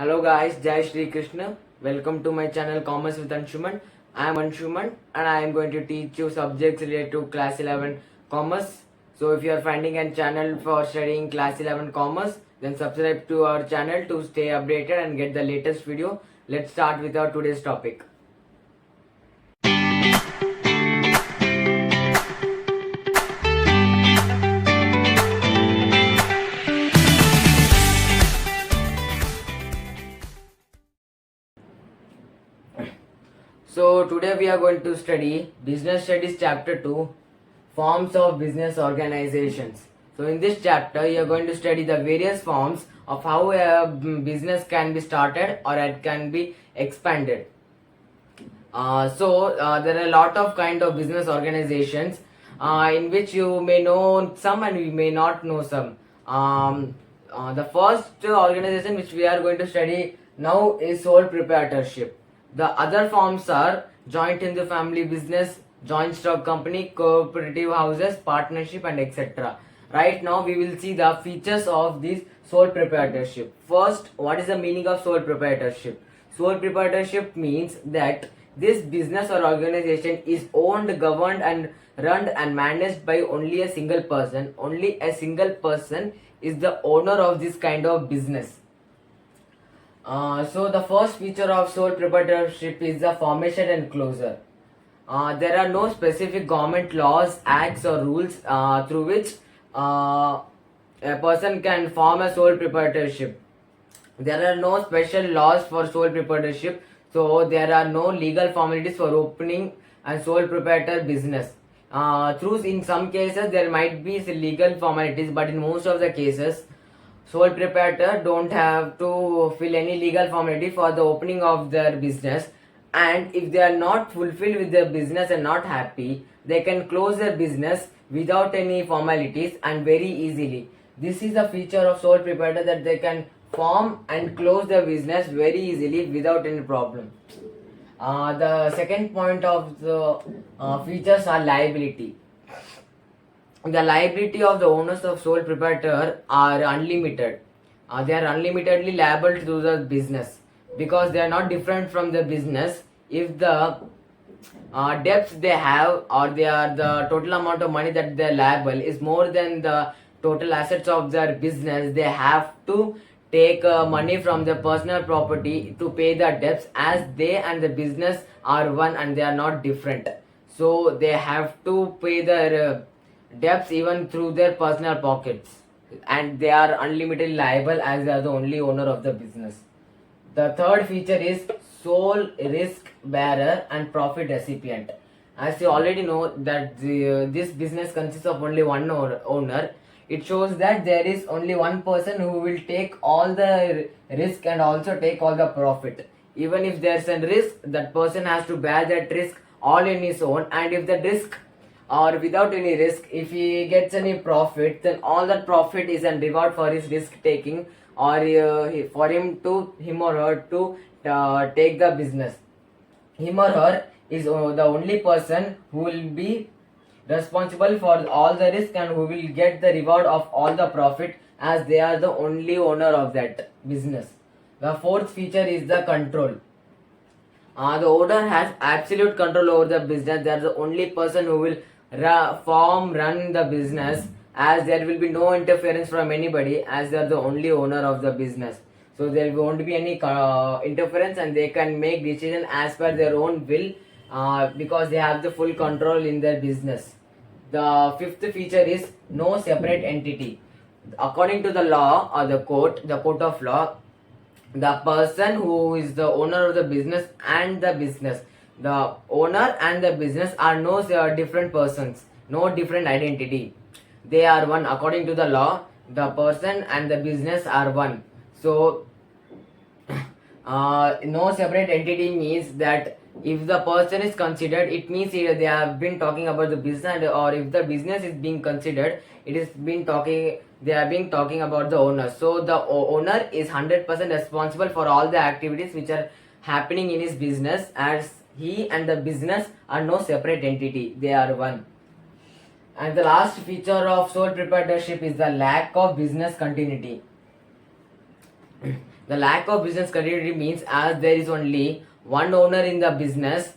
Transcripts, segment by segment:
Hello guys, Jai Shri Krishna. Welcome to my channel Commerce with Anshuman. I am Anshuman and I am going to teach you subjects related to class 11 commerce. So if you are finding a channel for studying class 11 commerce, then subscribe to our channel to stay updated and get the latest video. Let's start with our today's topic. So today we are going to study Business Studies Chapter 2, Forms of Business Organizations. So in this chapter you are going to study the various forms of how a business can be started or it can be expanded. There are a lot of kind of business organizations in which you may know some and you may not know some. The first organization which we are going to study now is sole proprietorship. The other forms are joint in the family business, joint stock company, cooperative houses, partnership, and etc. Right now we will see the features of this sole proprietorship. First, what is the meaning of sole proprietorship? Sole proprietorship means that this business or organization is owned, governed, and run and managed by only a single person. Only a single person is the owner of this kind of business. So the first feature of sole proprietorship is the formation and closure. There are no specific government laws, acts, or rules through which a person can form a sole proprietorship. There are no special laws for sole proprietorship, so there are no legal formalities for opening a sole proprietor business. In some cases there might be legal formalities, but in most of the cases sole proprietor don't have to fill any legal formality for the opening of their business, and if they are not fulfilled with their business and not happy, they can close their business without any formalities and very easily. This is a feature of sole proprietor, that they can form and close their business very easily without any problem. The second point of the features are liability. The liability of the owners of sole proprietor are unlimited. They are unlimitedly liable to the business because they are not different from the business. If the debts they have, or they are the total amount of money that they are liable is more than the total assets of their business, they have to take money from their personal property to pay the debts, as they and the business are one and they are not different. So they have to pay their debts even through their personal pockets, and they are unlimited liable as they are the only owner of the business. The third feature is sole risk bearer and profit recipient. As you already know that this business consists of only one owner, it shows that there is only one person who will take all the risk and also take all the profit. Even if there's a risk, that person has to bear that risk all in his own, and if the risk or without any risk, if he gets any profit, then all that profit is a reward for his risk taking, or for him or her to take the business. Him or her is the only person who will be responsible for all the risk and who will get the reward of all the profit, as they are the only owner of that business. The fourth feature is the control. The owner has absolute control over the business. They are the only person who will run the business, as there will be no interference from anybody, as they are the only owner of the business. So there won't be any interference, and they can make decision as per their own will, because they have the full control in their business. The fifth feature is no separate entity. According to the law or the court of law, the person who is the owner of the business and the business, the owner and the business are no different persons, no different identity. They are one. According to the law, the person and the business are one. So no separate entity means that if the person is considered, it means they have been talking about the business, or if the business is being considered, they are being talking about the owner. So the owner is 100% responsible for all the activities which are happening in his business, as he and the business are no separate entity, they are one. And the last feature of sole proprietorship is the lack of business continuity. The lack of business continuity means as there is only one owner in the business,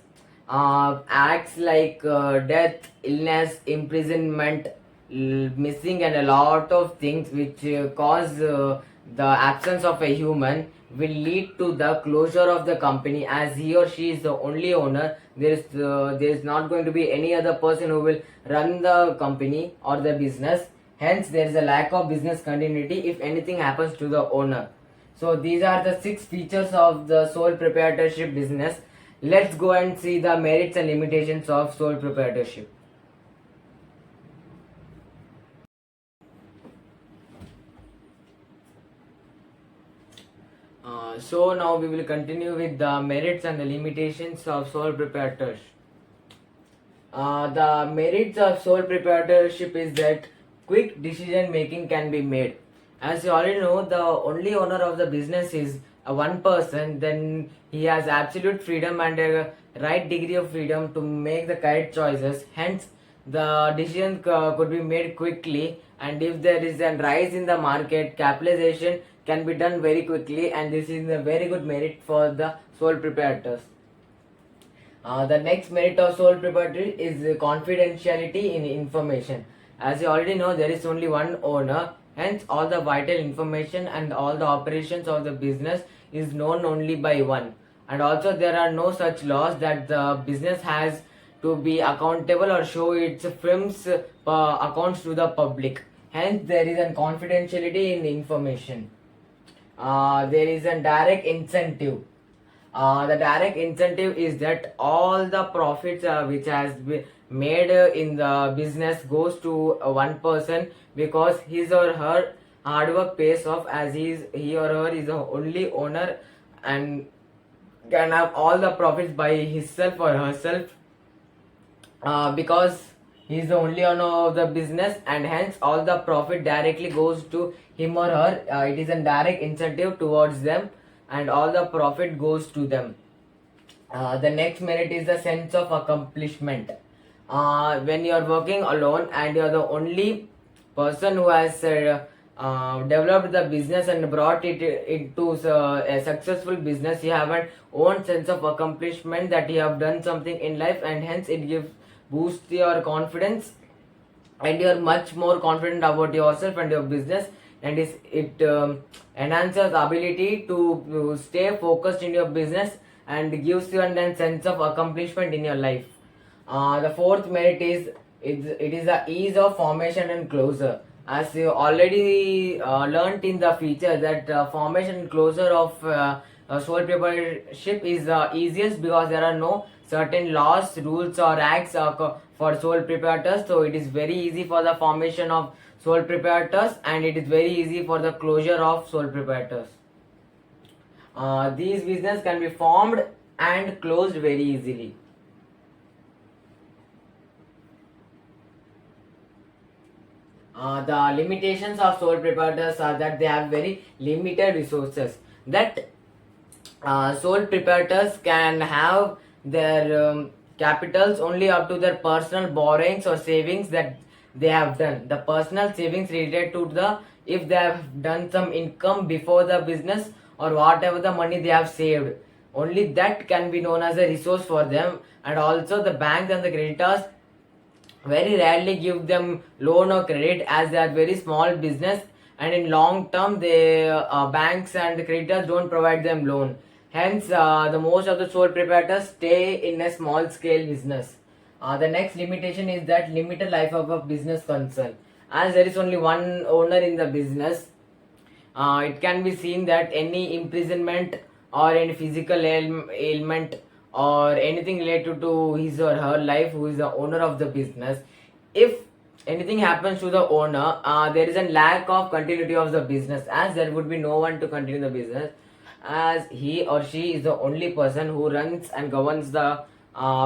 acts like death, illness, imprisonment, missing, and a lot of things which cause the absence of a human will lead to the closure of the company. As he or she is the only owner, there is not going to be any other person who will run the company or the business. Hence, there is a lack of business continuity if anything happens to the owner. So these are the 6 features of the sole proprietorship business. Let's go and see the merits and limitations of sole proprietorship. So now we will continue with the merits and the limitations of sole proprietorship. The merits of sole proprietorship is that quick decision making can be made. As you already know, the only owner of the business is one person, then he has absolute freedom and a right degree of freedom to make the correct choices. Hence, the decision could be made quickly, and if there is a rise in the market, capitalization can be done very quickly, and this is a very good merit for the sole proprietors. The next merit of sole proprietorship is confidentiality in information. As you already know, there is only one owner, hence all the vital information and all the operations of the business is known only by one. And also there are no such laws that the business has to be accountable or show its firm's accounts to the public. Hence there is a confidentiality in information. There is a direct incentive. The direct incentive is that all the profits which has been made in the business goes to one person, because his or her hard work pays off, as he or her is the only owner and can have all the profits by himself or herself, because he is the only owner of the business, and hence all the profit directly goes to him or her. It is a direct incentive towards them, and all the profit goes to them. The next merit is the sense of accomplishment. When you are working alone and you are the only person who has developed the business and brought it into a successful business, you have an own sense of accomplishment that you have done something in life, and hence it gives boosts your confidence, and you are much more confident about yourself and your business, and it enhances ability to stay focused in your business and gives you a sense of accomplishment in your life. The fourth merit is it is the ease of formation and closure. As you already learnt in the feature that formation and closure of sole proprietorship is easiest, because there are no certain laws, rules or acts for sole proprietors. So it is very easy for the formation of sole proprietors, and it is very easy for the closure of sole proprietors. These business can be formed and closed very easily. The limitations of sole proprietors are that they have very limited resources. That sole proprietors can have their capitals only up to their personal borrowings or savings that they have done. The personal savings related to the, if they have done some income before the business or whatever the money they have saved, only that can be known as a resource for them. And also the banks and the creditors very rarely give them loan or credit, as they are very small business, and in long term the banks and the creditors don't provide them loan. Hence the most of the sole proprietors stay in a small scale business. The next limitation is that limited life of a business concern. As there is only one owner in the business, it can be seen that any imprisonment or any physical ailment or anything related to his or her life, who is the owner of the business, if anything happens to the owner, there is a lack of continuity of the business, as there would be no one to continue the business, as he or she is the only person who runs and governs the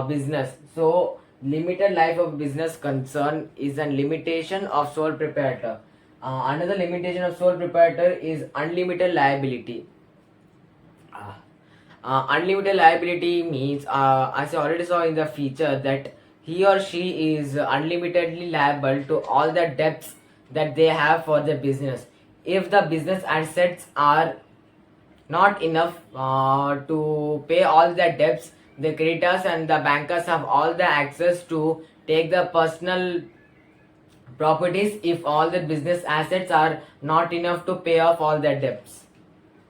business. So limited life of business concern is a limitation of sole proprietor. Another limitation of sole proprietor is unlimited liability. Unlimited liability means, as I already saw in the feature, that he or she is unlimitedly liable to all the debts that they have for the business. If the business assets are not enough to pay all the debts. The creditors and the bankers have all the access to take the personal properties if all the business assets are not enough to pay off all their debts.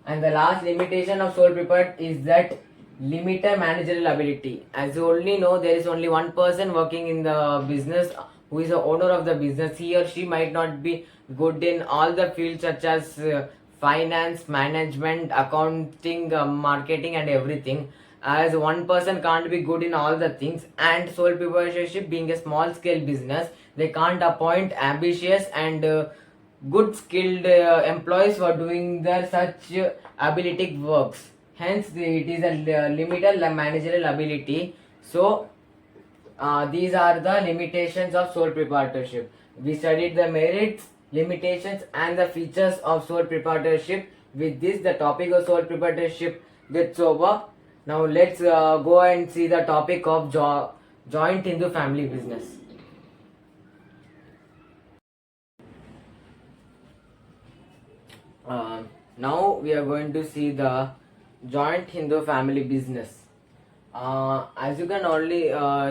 And the last limitation of sole proprietorship is that limited managerial ability. As you only know, there is only one person working in the business who is the owner of the business. He or she might not be good in all the fields such as finance, management, accounting, marketing, and everything. As one person can't be good in all the things, and sole proprietorship being a small scale business, they can't appoint ambitious and good skilled employees for doing their such ability works. Hence, it is a limited managerial ability. So, these are the limitations of sole proprietorship. We studied the merits, limitations, and the features of sole proprietorship. With this, the topic of sole proprietorship gets over. Now, let's go and see the topic of joint Hindu family business. Now we are going to see the joint Hindu family business. As you can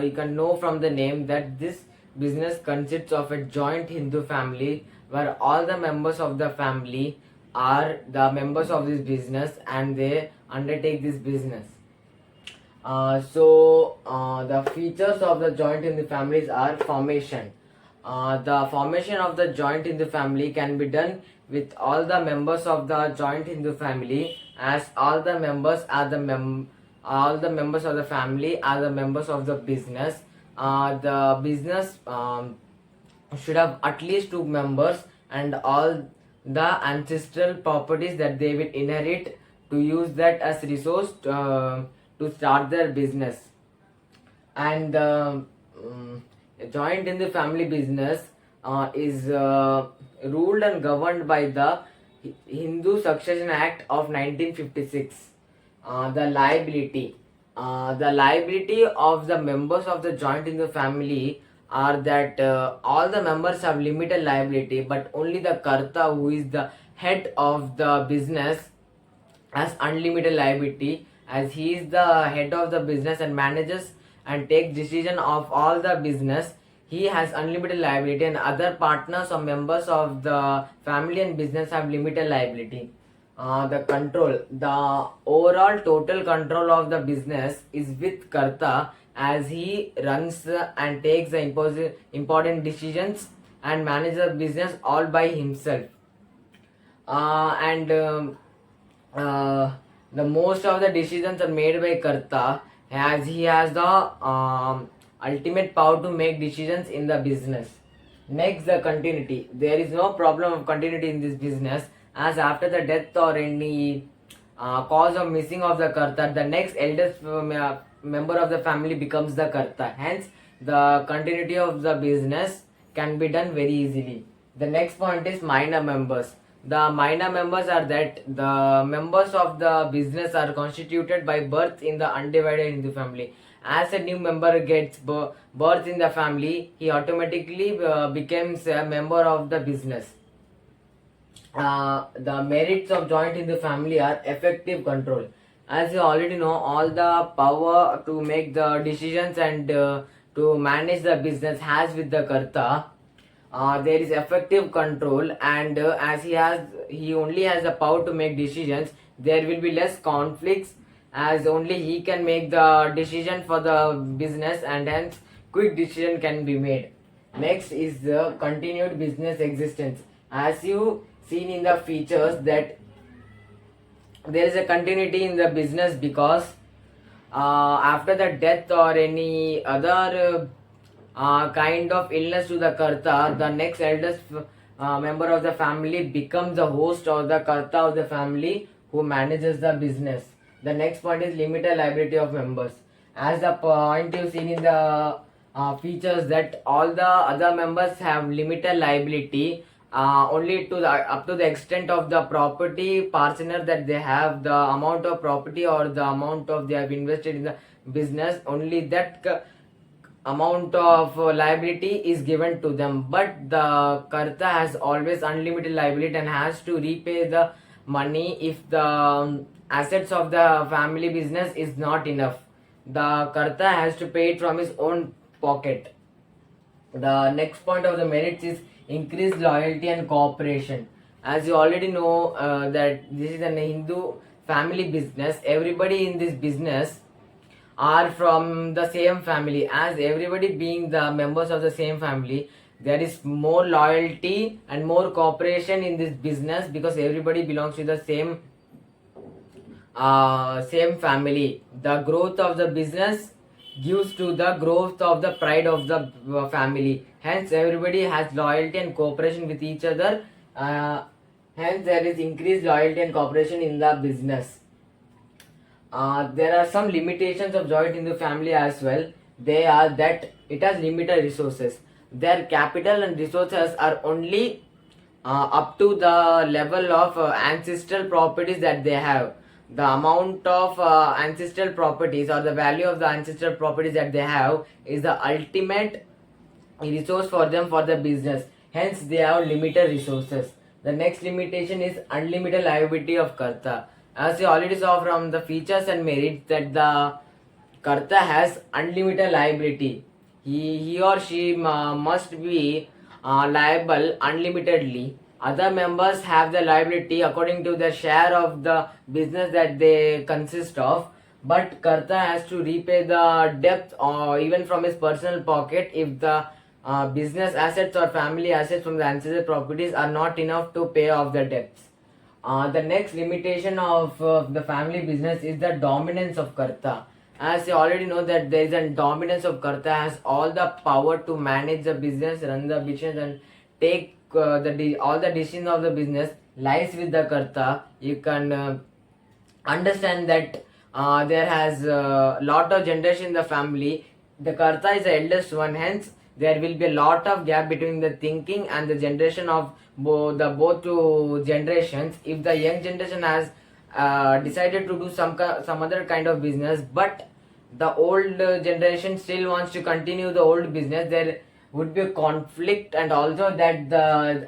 you can know from the name that this business consists of a joint Hindu family where all the members of the family are the members of this business and they undertake this business. The features of the joint in the families are formation. The formation of the joint in the family can be done with all the members of the joint Hindu family, as all the members are all the members of the family are the members of the business. The business should have at least two members, and all the ancestral properties that they will inherit to use that as resource to start their business. And joint in the family business is ruled and governed by the Hindu Succession Act of 1956. The liability of the members of the joint in the family are that all the members have limited liability, but only the karta, who is the head of the business, has unlimited liability, as he is the head of the business and manages and takes decision of all the business. He has unlimited liability, and other partners or members of the family and business have limited liability. The overall total control of the business is with karta, as he runs and takes the important decisions and manages the business all by himself. And The most of the decisions are made by karta, as he has the ultimate power to make decisions in the business. Next, the continuity. There is no problem of continuity in this business, as after the death or any cause of missing of the karta, the next eldest member of the family becomes the karta. Hence, the continuity of the business can be done very easily. The next point is minor members. The minor members are that the members of the business are constituted by birth in the undivided Hindu family. As a new member gets birth in the family, he automatically becomes a member of the business. The merits of joint in the family are effective control. As you already know, all the power to make the decisions and to manage the business has with the karta. There is effective control, and as he only has the power to make decisions, there will be less conflicts, as only he can make the decision for the business, and hence quick decision can be made. Next is the continued business existence. As you seen in the features that there is a continuity in the business, because after the death or any other kind of illness to the karta, the next eldest member of the family becomes the host or the karta of the family who manages the business. The next point is limited liability of members. As the point you've seen in the features, that all the other members have limited liability only to the up to the extent of the property parcener that they have, the amount of property or the amount of they have invested in the business, only that amount of liability is given to them. But the karta has always unlimited liability and has to repay the money if the assets of the family business is not enough. The karta has to pay it from his own pocket. The next point of the merits is increased loyalty and cooperation. As you already know, that this is an Hindu family business. Everybody in this business are from the same family. As everybody being the members of the same family, there is more loyalty and more cooperation in this business because everybody belongs to the same family. The growth of the business gives to the growth of the pride of the family. Hence, everybody has loyalty and cooperation with each other. Uh, Hence, there is increased loyalty and cooperation in the business. There are some limitations of joint Hindu family as well. They are that it has limited resources. Their capital and resources are only up to the level of ancestral properties that they have. The amount of ancestral properties or the value of the ancestral properties that they have is the ultimate resource for them for the business. Hence, they have limited resources. The next limitation is unlimited liability of Karta. As you already saw from the features and merits that the Karta has unlimited liability. He or she must be liable unlimitedly. Other members have the liability according to the share of the business that they consist of. But Karta has to repay the debt or even from his personal pocket if the business assets or family assets from the ancestral properties are not enough to pay off the debts. The next limitation of the family business is the dominance of Karta. As you already know that there is a dominance of Karta has all the power to manage the business, run the business and take all the decisions of the business lies with the Karta. You can understand that there has a lot of generation in the family. The Karta is the eldest one, hence there will be a lot of gap between the thinking and the generation of both two generations. If the young generation has decided to do some other kind of business, but the old generation still wants to continue the old business, there would be a conflict. And also that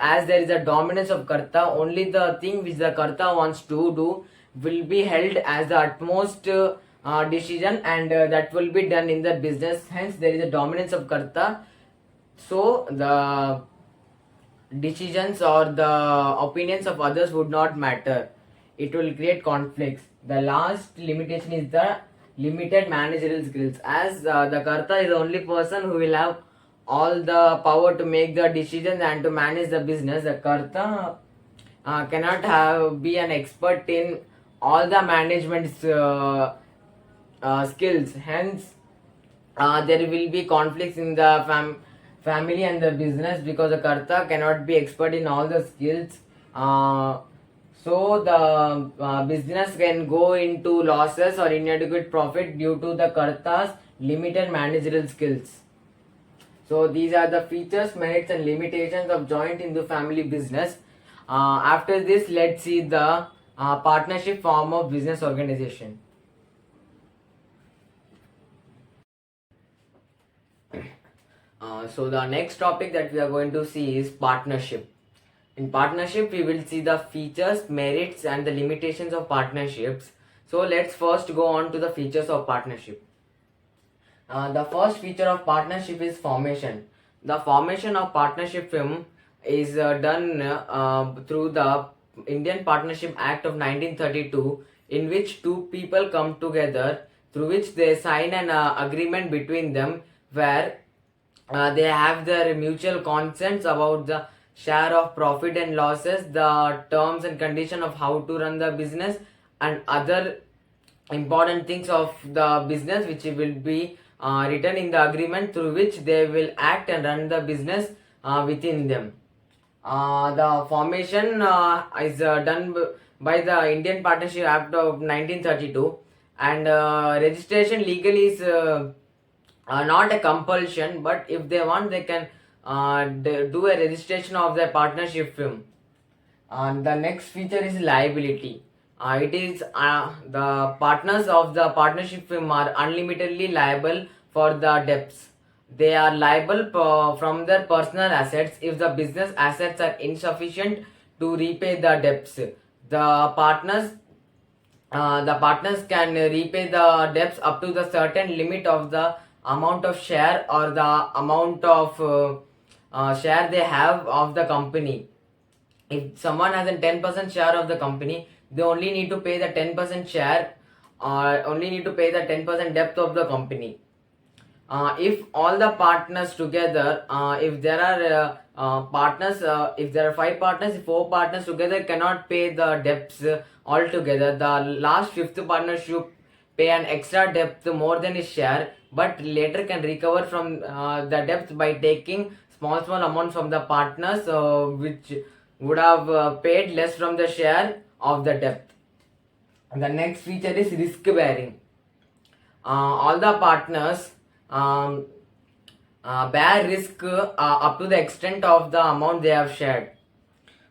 as there is a dominance of Karta, only the thing which the Karta wants to do will be held as the utmost decision, and that will be done in the business. Hence, there is a dominance of Karta. So the decisions or the opinions of others would not matter. It will create conflicts. The last limitation is the limited managerial skills. As the Karta is the only person who will have all the power to make the decisions and to manage the business, the Karta cannot be an expert in all the management skills. Hence, there will be conflicts in the family and the business because the Karta cannot be expert in all the skills. So the business can go into losses or inadequate profit due to the Karta's limited managerial skills. So these are the features, merits and limitations of joint Hindu family business. After this, let's see the partnership form of business organization. So the next topic that we are going to see is partnership. In partnership, we will see the features, merits and the limitations of partnerships. So let's first go on to the features of partnership. The first feature of partnership is formation. The formation of partnership firm is done through the Indian Partnership Act of 1932, in which two people come together, through which they sign an agreement between them, where they have their mutual consents about the share of profit and losses, the terms and condition of how to run the business, and other important things of the business which will be written in the agreement, through which they will act and run the business within them. The formation is done by the Indian Partnership Act of 1932, and registration legally is not a compulsion, but if they want, they can do a registration of their partnership firm. The next feature is liability. It is the partners of the partnership firm are unlimitedly liable for the debts. They are liable from their personal assets if the business assets are insufficient to repay the debts. the partners can repay the debts up to the certain limit of the amount of share or the amount of share they have of the company. If someone has a 10% share of the company, they only need to pay the 10% share, or only need to pay the 10% debt of the company. If all the partners together, if there are partners, if there are 5 partners, if 4 partners together cannot pay the debts altogether, the last fifth partner should pay an extra debt more than his share, but later can recover from the debts by taking small amounts from the partners, which would have paid less from the share of the debt. And the next feature is risk bearing. All the partners um, bear risk up to the extent of the amount they have shared.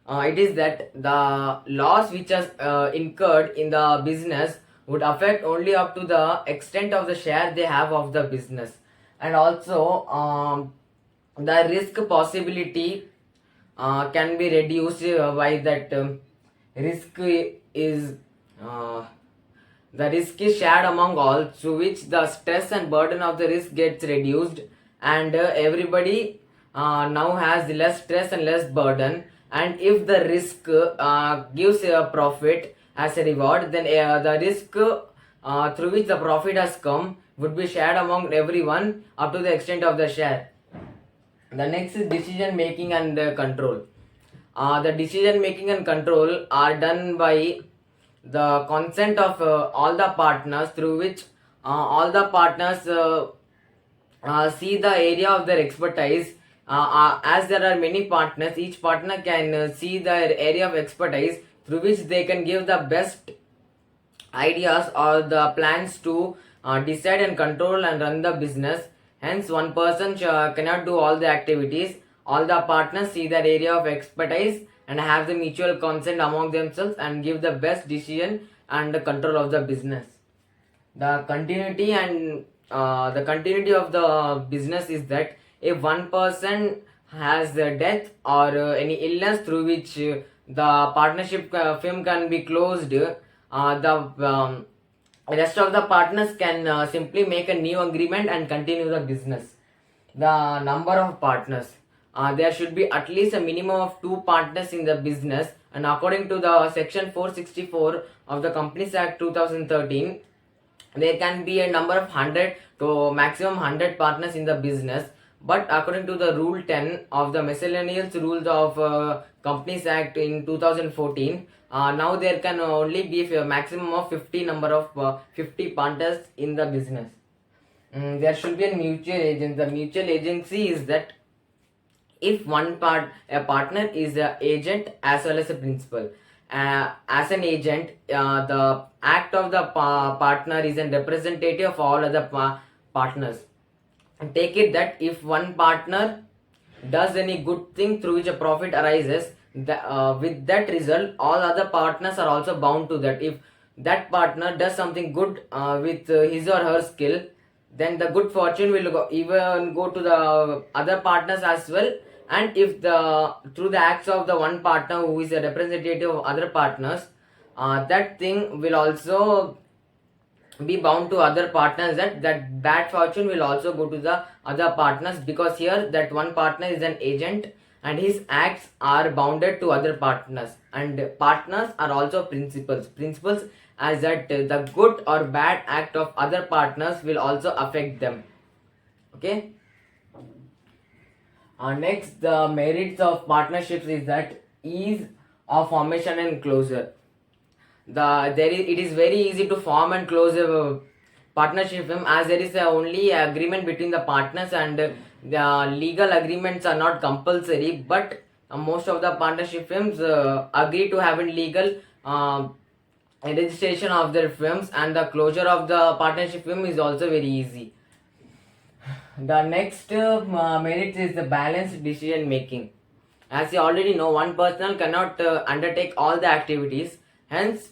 It is that the loss which has incurred in the business would affect only up to the extent of the share they have of the business. And also the risk possibility can be reduced by that risk is uh, the risk is shared among all, through which the stress and burden of the risk gets reduced, and everybody now has less stress and less burden. And if the risk gives a profit as a reward, then the risk through which the profit has come would be shared among everyone up to the extent of the share. The next is decision making and control. The decision making and control are done by the consent of all the partners, through which all the partners see the area of their expertise. As there are many partners, each partner can see their area of expertise, through which they can give the best ideas or the plans to decide and control and run the business. Hence, one person cannot do all the activities. All the partners see their area of expertise and have the mutual consent among themselves and give the best decision and the control of the business. The continuity of the business is that if one person has a death or any illness through which the partnership firm can be closed, the rest of the partners can simply make a new agreement and continue the business. The number of partners, there should be at least a minimum of 2 partners in the business, and according to the section 464 of the Companies Act 2013, there can be a number of 100 to maximum 100 partners in the business. But according to the rule 10 of the miscellaneous rules of Companies Act in 2014, now there can only be a maximum of 50 partners in the business. There should be a mutual agent. The mutual agency is that if a partner is an agent as well as a principal. As an agent, the act of the partner is a representative of all other partners. And take it that if one partner does any good thing through which a profit arises, with that result, all other partners are also bound to that. If that partner does something good with his or her skill, then the good fortune will even go to the other partners as well. And if the through the acts of the one partner who is a representative of other partners, that thing will also be bound to other partners, that bad fortune will also go to the other partners, because here that one partner is an agent and his acts are bounded to other partners. And partners are also principals, as that the good or bad act of other partners will also affect them. Okay. Next, the merits of partnerships is that ease of formation and closure. It is very easy to form and close a partnership firm, as there is only agreement between the partners, and the legal agreements are not compulsory. But most of the partnership firms agree to have a legal registration of their firms, and the closure of the partnership firm is also very easy. The next merit is the balanced decision making. As you already know, one person cannot undertake all the activities. Hence,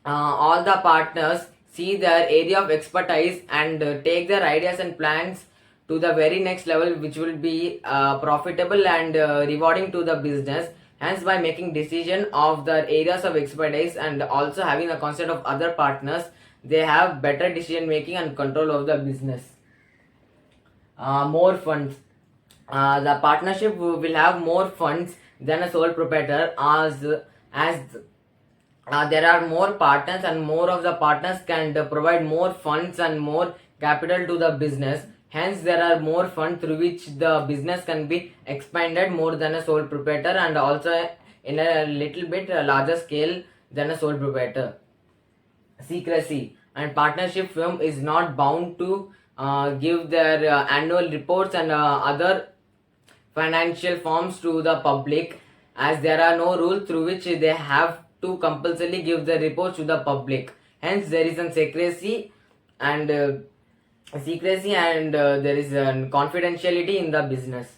all the partners see their area of expertise and take their ideas and plans to the very next level, which will be profitable and rewarding to the business. Hence, by making decision of the areas of expertise and also having the concept of other partners, they have better decision making and control of the business. More funds. The partnership will have more funds than a sole proprietor, as there are more partners and more of the partners can provide more funds and more capital to the business. Hence, there are more funds through which the business can be expanded more than a sole proprietor, and also in a little bit larger scale than a sole proprietor. Secrecy. And partnership firm is not bound to give their annual reports and other financial forms to the public, as there are no rules through which they have to compulsorily give the reports to the public. Hence, there is a and there is a confidentiality in the business.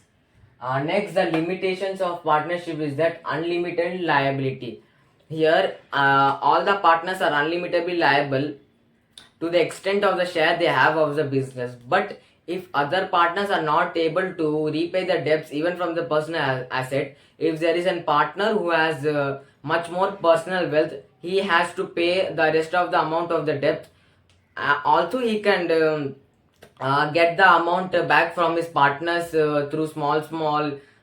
Next, the limitations of partnership is that unlimited liability. Here, all the partners are unlimitedly liable to the extent of the share they have of the business. But if other partners are not able to repay the debts even from the personal asset, if there is a partner who has much more personal wealth, he has to pay the rest of the amount of the debt. Also, he can get the amount back from his partners through small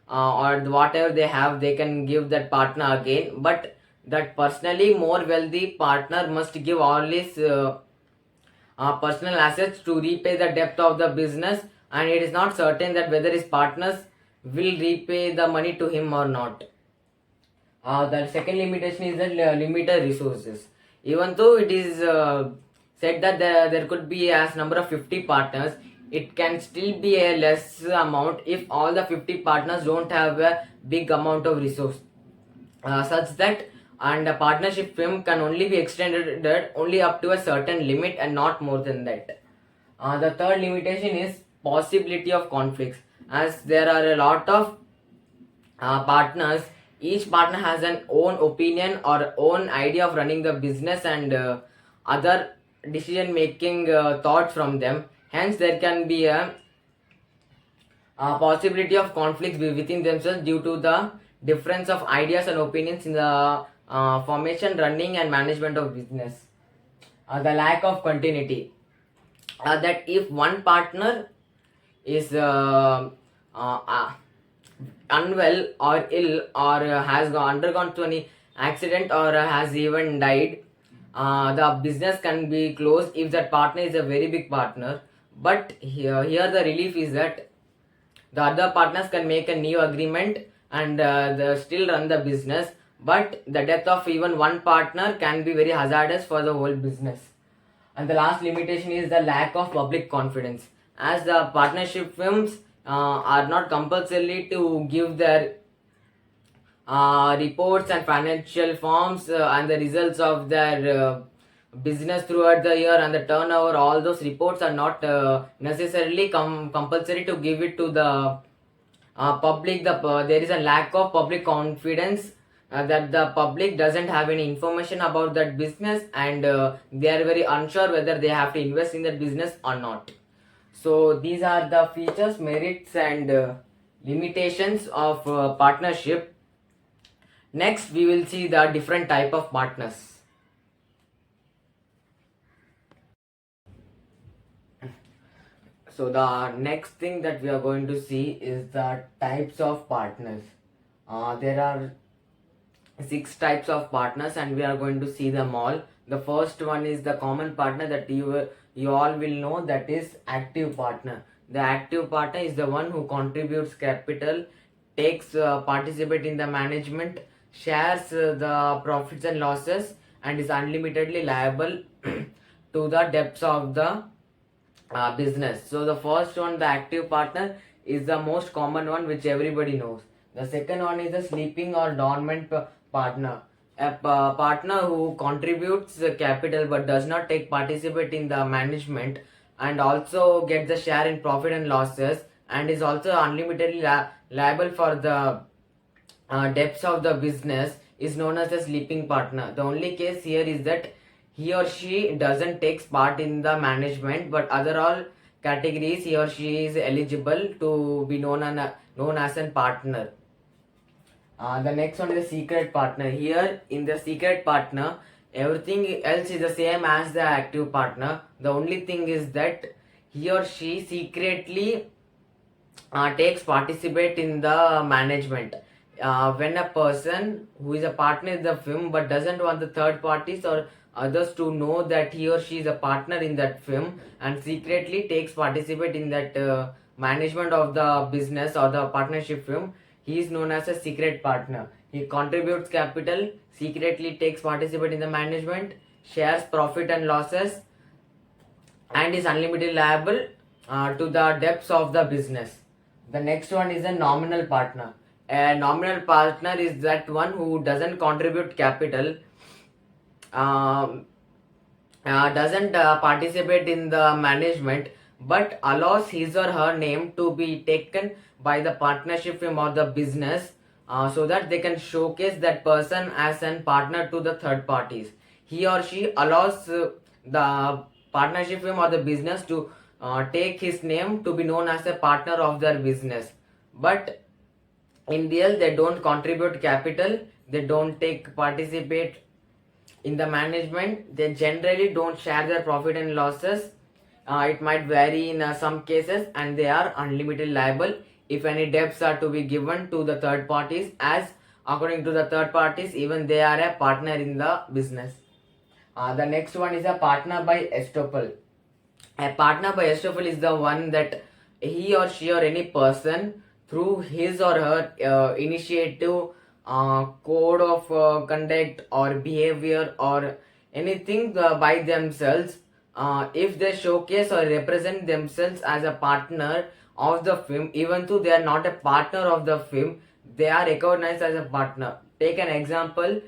or whatever they have, they can give that partner again. But that personally more wealthy partner must give all his personal assets to repay the debt of the business, and it is not certain that whether his partners will repay the money to him or not. The second limitation is the limited resources. Even though it is said that there could be as number of 50 partners, it can still be a less amount if all the 50 partners don't have a big amount of resource, such that and a partnership firm can only be extended only up to a certain limit and not more than that. The third limitation is possibility of conflicts, as there are a lot of partners. Each partner has an own opinion or own idea of running the business and other decision making thoughts from them. Hence, there can be a possibility of conflicts within themselves due to the difference of ideas and opinions in the formation, running, and management of business. The lack of continuity. That if one partner is unwell or ill or has undergone to any accident or has even died, the business can be closed if that partner is a very big partner. But here the relief is that the other partners can make a new agreement and still run the business. But the death of even one partner can be very hazardous for the whole business. And the last limitation is the lack of public confidence, as the partnership firms are not compulsory to give their reports and financial forms and the results of their business throughout the year and the turnover. All those reports are not necessarily compulsory to give it to the public. There is a lack of public confidence, that the public doesn't have any information about that business, and they are very unsure whether they have to invest in that business or not. So these are the features, merits, and limitations of partnership. Next, we will see the different type of partners. So the next thing that we are going to see is the types of partners. There are 6 types of partners, and we are going to see them all. The first one is the common partner that you all will know, that is active partner. The active partner is the one who contributes capital, takes participate in the management, shares the profits and losses, and is unlimitedly liable to the debts of the business. So the first one, the active partner, is the most common one which everybody knows. The second one is the sleeping or dormant partner. A partner who contributes capital but does not take participate in the management and also gets the share in profit and losses, and is also unlimitedly liable for the debts of the business, is known as a sleeping partner. The only case here is that he or she doesn't take part in the management, but other all categories he or she is eligible to be known as a partner. The next one is the secret partner. Here in the secret partner, everything else is the same as the active partner. The only thing is that he or she secretly takes participate in the management. When a person who is a partner in the film but doesn't want the third parties or others to know that he or she is a partner in that film and secretly takes participate in that management of the business or the partnership film, he is known as a secret partner. He contributes capital, secretly takes participate in the management, shares profit and losses, and is unlimited liable to the debts of the business. The next one is a nominal partner. A nominal partner is that one who doesn't contribute capital, um, doesn't participate in the management, but allows his or her name to be taken by the partnership firm or the business, so that they can showcase that person as a partner to the third parties. He or she allows the partnership firm or the business to take his name to be known as a partner of their business, but in real they don't contribute capital, they don't take participate in the management, they generally don't share their profit and losses. It might vary in some cases, and they are unlimited liable if any debts are to be given to the third parties, as according to the third parties even they are a partner in the business. The next one is a partner by estoppel. A partner by estoppel is the one that he or she or any person through his or her initiative, code of conduct or behavior or anything by themselves, if they showcase or represent themselves as a partner of the film, even though they are not a partner of the film, they are recognized as a partner. Take an example.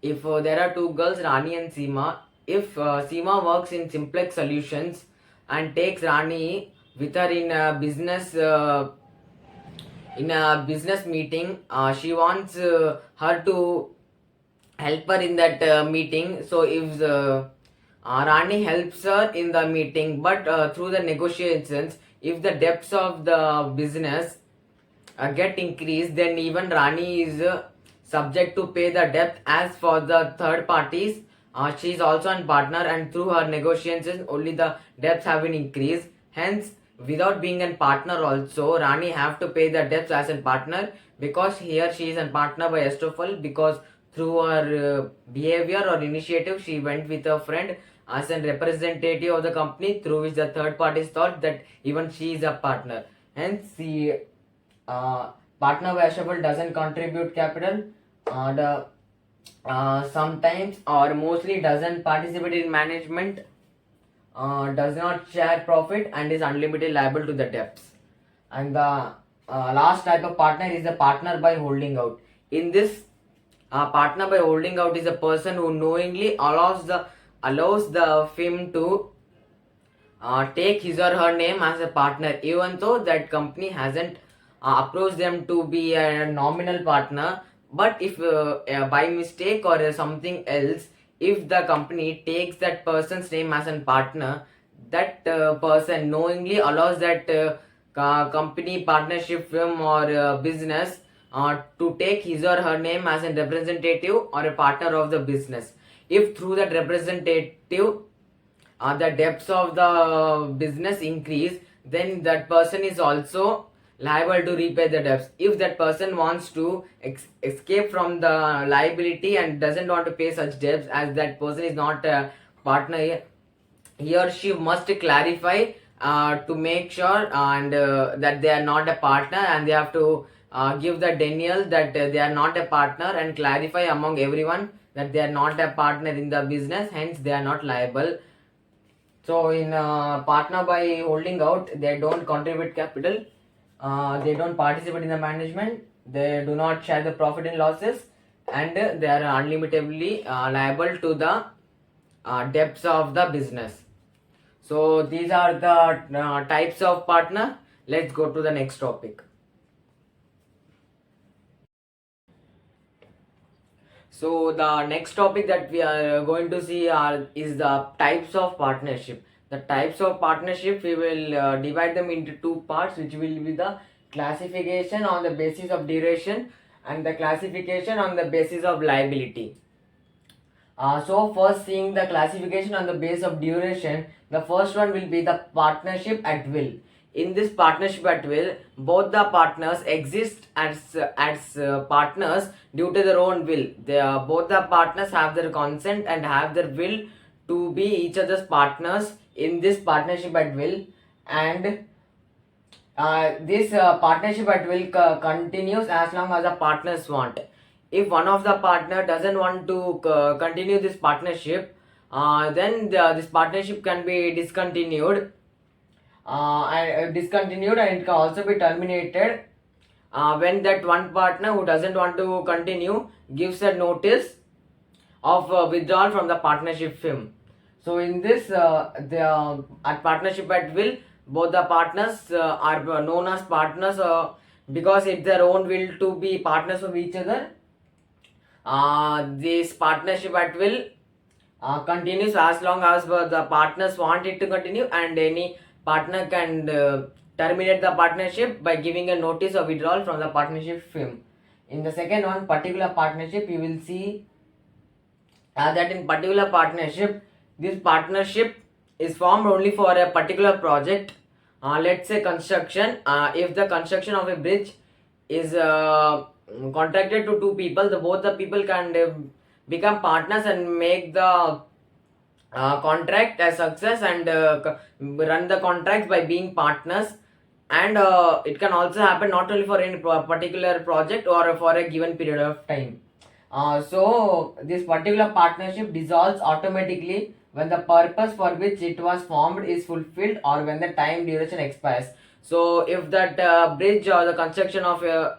If there are two girls, Rani and Seema, if Seema works in Simplex Solutions and takes Rani with her in a business meeting, she wants her to help her in that meeting. So if Rani helps her in the meeting, but through the negotiations, if the debts of the business get increased, then even Rani is subject to pay the debt. As for the third parties, she is also a partner, and through her negotiations, only the debts have been increased. Hence, without being a partner, also Rani have to pay the debts as a partner, because here she is a partner by estoppel, because through her behavior or initiative, she went with a friend as a representative of the company, through which the third parties thought that even she is a partner. Hence, the partner by estoppel doesn't contribute capital, and sometimes or mostly doesn't participate in management, does not share profit, and is unlimited liable to the debts. And the last type of partner is the partner by holding out. In this, partner by holding out is a person who knowingly allows the firm to take his or her name as a partner, even though that company hasn't approached them to be a nominal partner. But if by mistake or something else, if the company takes that person's name as a partner, that person knowingly allows that company, partnership firm or business to take his or her name as a representative or a partner of the business. If through that representative the debts of the business increase, then that person is also liable to repay the debts. If that person wants to escape from the liability and doesn't want to pay such debts, as that person is not a partner, he or she must clarify to make sure and that they are not a partner, and they have to give the denial that they are not a partner, and clarify among everyone that they are not a partner in the business, hence they are not liable. So in partner by holding out, they don't contribute capital, they don't participate in the management, they do not share the profit and losses, and they are unlimitedly liable to the debts of the business. So these are the types of partner. Let's go to the next topic. So the next topic that we are going to see is the types of partnership. The types of partnership, we will divide them into two parts, which will be the classification on the basis of duration and the classification on the basis of liability. So first, seeing the classification on the base of duration, the first one will be the partnership at will. In this partnership at will, both the partners exist as partners due to their own will. Both the partners have their consent and have their will to be each other's partners in this partnership at will, and this partnership at will continues as long as the partners want. If one of the partner doesn't want to continue this partnership, this partnership can be discontinued, and it can also be terminated when that one partner who doesn't want to continue gives a notice of withdrawal from the partnership firm. So in this, at partnership at will, both the partners are known as partners because it's their own will to be partners of each other. This partnership at will continues as long as the partners want it to continue, and any partner can terminate the partnership by giving a notice of withdrawal from the partnership firm. In the second one, particular partnership, you will see that in particular partnership, this partnership is formed only for a particular project. Let's say construction. If the construction of a bridge is contracted to two people, both the people can become partners and make the contract a success, and run the contracts by being partners. And it can also happen not only for any particular project or for a given period of time. So this particular partnership dissolves automatically when the purpose for which it was formed is fulfilled or when the time duration expires. So if that bridge or the construction of a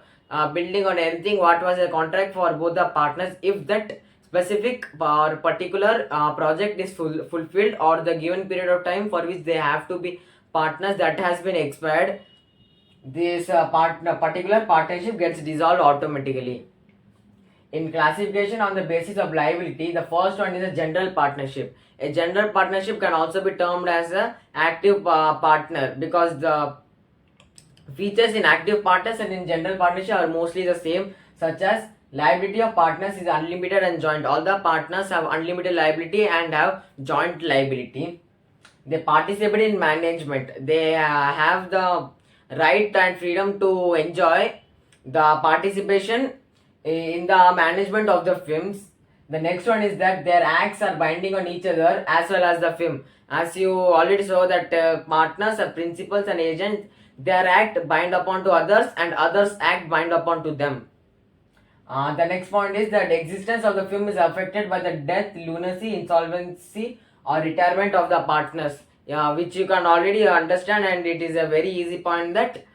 building or anything, what was a contract for both the partners, if that specific or particular project is fulfilled or the given period of time for which they have to be partners that has been expired, this particular partnership gets dissolved automatically. In classification on the basis of liability, the first one is a general partnership. A general partnership can also be termed as an active partner, because the features in active partners and in general partnership are mostly the same, such as liability of partners is unlimited and joint. All the partners have unlimited liability and have joint liability. They participate in management. They have the right and freedom to enjoy the participation in the management of the films. The next one is that their acts are binding on each other as well as the film. As you already saw that partners are principals and agents, their act bind upon to others and others act bind upon to them. The next point is that existence of the film is affected by the death, lunacy, insolvency or retirement of the partners, which you can already understand, and it is a very easy point that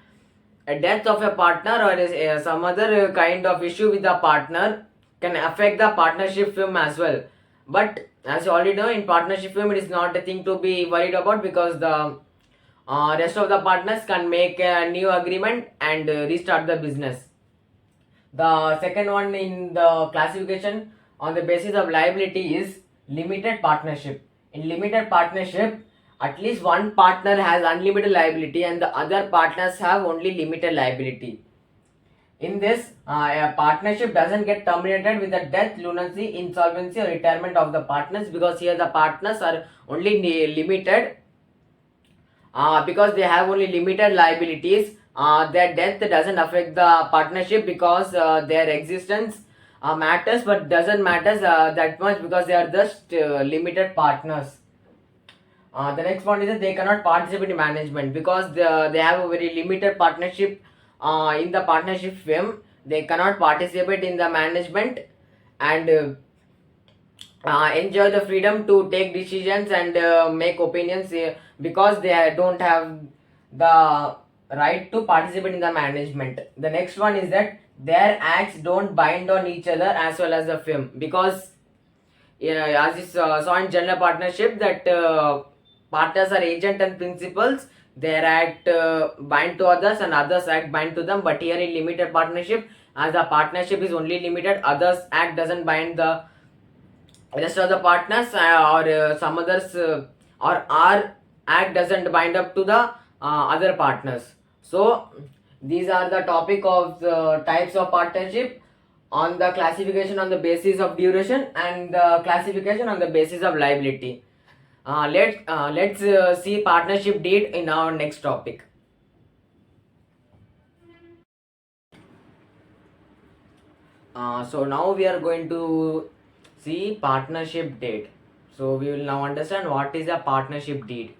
a death of a partner or some other kind of issue with the partner can affect the partnership film as well. But as you already know, in partnership film it is not a thing to be worried about, because the rest of the partners can make a new agreement and restart the business. The second one in the classification on the basis of liability is limited partnership. In limited partnership, at least one partner has unlimited liability and the other partners have only limited liability. In this, a partnership doesn't get terminated with the death, lunacy, insolvency or retirement of the partners, because here the partners are only limited because they have only limited liabilities. Their death doesn't affect the partnership because their existence matters, but doesn't matter that much because they are just limited partners. The next point is that they cannot participate in management because they have a very limited partnership in the partnership firm. They cannot participate in the management and enjoy the freedom to take decisions and make opinions because they don't have the right to participate in the management. The next one is that their acts don't bind on each other as well as the firm, because as you saw in general partnership that partners are agent and principals. Their act bind to others and others act bind to them, but here in limited partnership, as the partnership is only limited, others act doesn't bind the rest of the partners or some others or our act doesn't bind up to the other partners. So these are the topic of the types of partnership. on the classification on the basis of duration and the classification on the basis of liability. Let's see partnership deed in our next topic. So now we are going to see partnership deed. So we will now understand what is a partnership deed.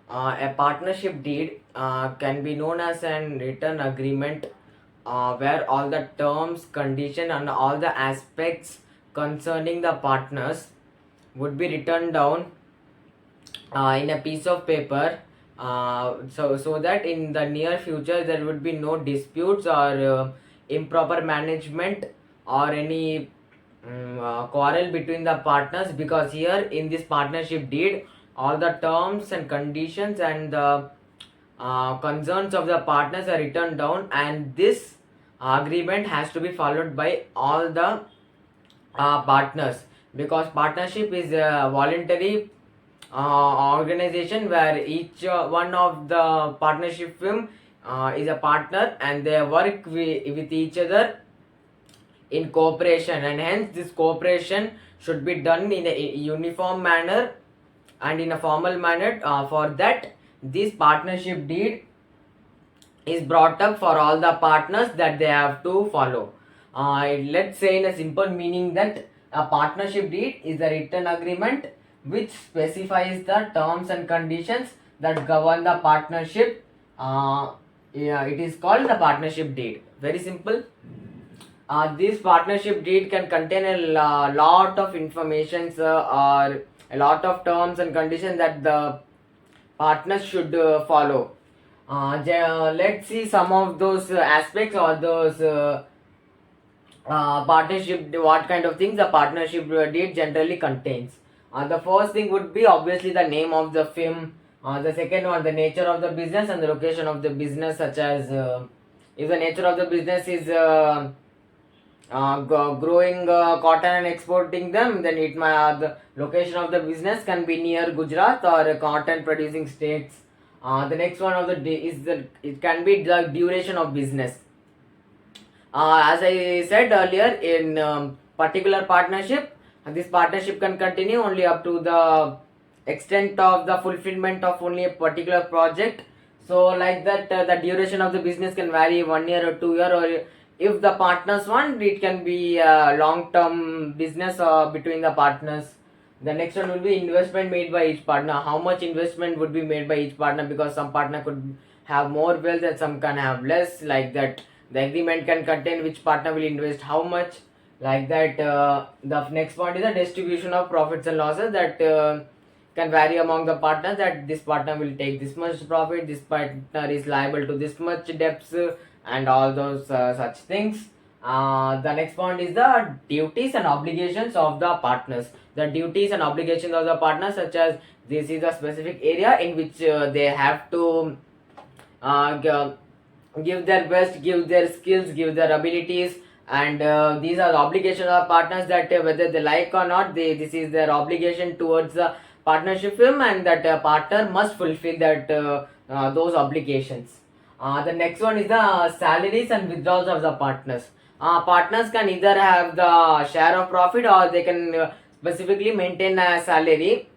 A partnership deed can be known as an written agreement where all the terms, condition, and all the aspects concerning the partners would be written down in a piece of paper, so that in the near future there would be no disputes or improper management or any quarrel between the partners, because here in this partnership deed all the terms and conditions and the concerns of the partners are written down, and this agreement has to be followed by all the partners, because partnership is a voluntary organization where each one of the partnership firm is a partner and they work with each other in cooperation, and hence this cooperation should be done in a uniform manner and in a formal manner. For that, this partnership deed is brought up for all the partners that they have to follow. Let's say in a simple meaning that a partnership deed is a written agreement which specifies the terms and conditions that govern the partnership. Yeah, it is called the partnership deed. Very simple. This partnership deed can contain a lot of information or a lot of terms and conditions that the partners should follow. Let's see some of those aspects or those partnership, what kind of things the partnership deed generally contains. The first thing would be obviously the name of the firm. The second one, the nature of the business and the location of the business, such as if the nature of the business is growing cotton and exporting them, then the location of the business can be near Gujarat or cotton producing states. The next one of the day is the it can be the duration of business. As I said earlier, in particular partnership, this partnership can continue only up to the extent of the fulfillment of only a particular project. So like that, the duration of the business can vary 1 year or 2 year, or if the partners want, it can be a long term business between the partners. The next one will be investment made by each partner. How much investment would be made by each partner, because some partner could have more wealth and some can have less. Like that, the agreement can contain which partner will invest how much. Like that, the next point is the distribution of profits and losses that can vary among the partners. That this partner will take this much profit, this partner is liable to this much debts, and all those such things. The next point is the duties and obligations of the partners. The duties and obligations of the partners, such as this is a specific area in which they have to give their best, give their skills, give their abilities, and these are the obligations of partners that whether they like or not, this is their obligation towards the partnership firm, and that partner must fulfill that those obligations. The next one is the salaries and withdrawals of the partners. Partners can either have the share of profit or they can specifically maintain a salary,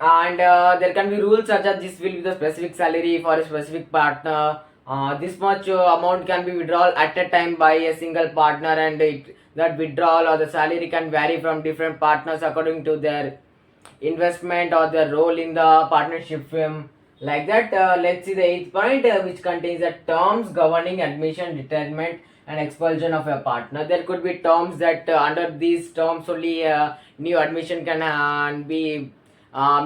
and there can be rules such as this will be the specific salary for a specific partner. This much amount can be withdrawal at a time by a single partner, and that withdrawal or the salary can vary from different partners according to their investment or their role in the partnership firm. Like that, let's see the eighth point, which contains the terms governing admission, retirement, and expulsion of a partner. There could be terms that under these terms only new admission can be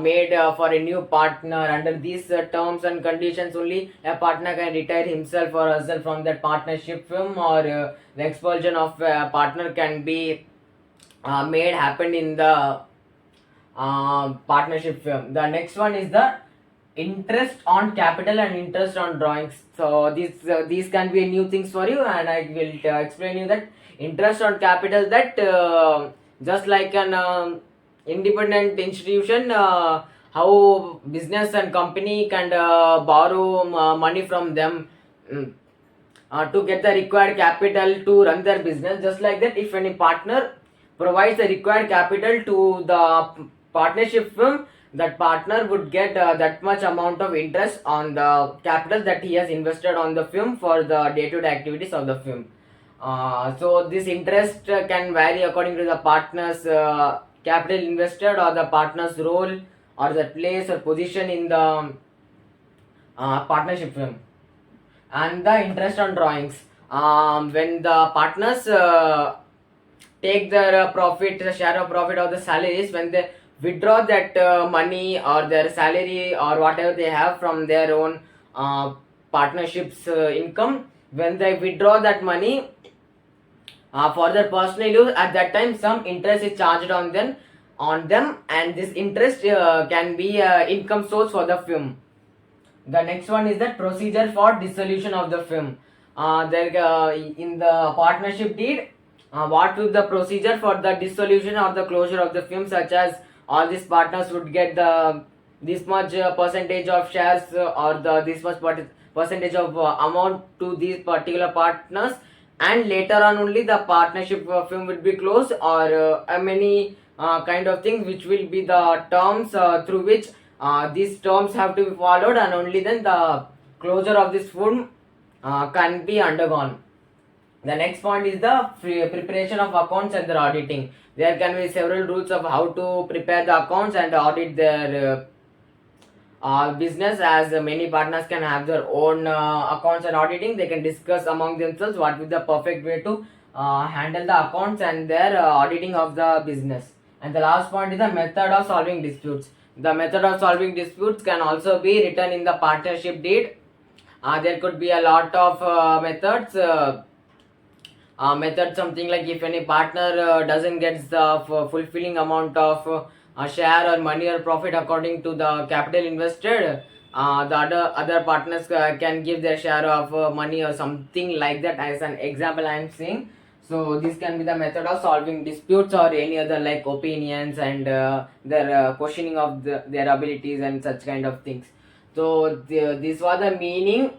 made for a new partner. Under these terms and conditions only a partner can retire himself or herself from that partnership firm, or the expulsion of a partner can be made happen in the partnership firm. The next one is the interest on capital and interest on drawings. So these can be new things for you, and I will explain you that interest on capital, that just like an independent institution, how business and company can borrow money from them. to get the required capital to run their business. Just like that, if any partner provides the required capital to the partnership firm, that partner would get that much amount of interest on the capital that he has invested on the firm for the day-to-day activities of the firm. So this interest can vary according to the partner's capital invested, or the partner's role, or the place or position in the partnership firm. And the interest on drawings, when the partners take their profit, the share of profit of the salaries, when they withdraw that money or their salary or whatever they have from their own partnerships income, when they withdraw that money for their personal use, at that time some interest is charged on them, and this interest can be income source for the firm. The next one is the procedure for dissolution of the firm. In the partnership deed, what will the procedure for the dissolution or the closure of the firm, such as all these partners would get the this much percentage of shares, or the this much percentage of amount to these particular partners, and later on only the partnership firm will be closed, or many kind of things which will be the terms through which these terms have to be followed, and only then the closure of this firm can be undergone. The next point is the preparation of accounts and their auditing. There can be several rules of how to prepare the accounts and audit their business, as many partners can have their own accounts and auditing. They can discuss among themselves what is the perfect way to handle the accounts and their auditing of the business. And the last point is the method of solving disputes. The method of solving disputes can also be written in the partnership deed. There could be a lot of methods. Method something like, if any partner doesn't get the fulfilling amount of share or money or profit according to the capital invested, the other partners can give their share of money or something like that, as an example I am saying. So this can be the method of solving disputes, or any other like opinions and their questioning of their abilities and such kind of things. So this was the meaning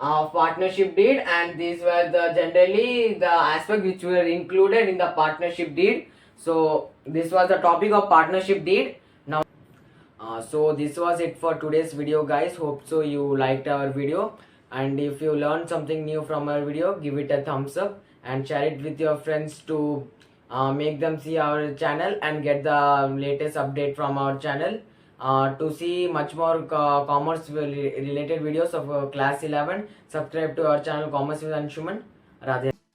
of partnership deed, and these were the generally the aspects which were included in the partnership deed. So this was the topic of partnership deed. Now so this was it for today's video, guys. Hope so you liked our video, and if you learned something new from our video, give it a thumbs up and share it with your friends to make them see our channel and get the latest update from our channel. To see much more commerce related videos of class 11, subscribe to our channel Commerce with Anshuman. Radhe.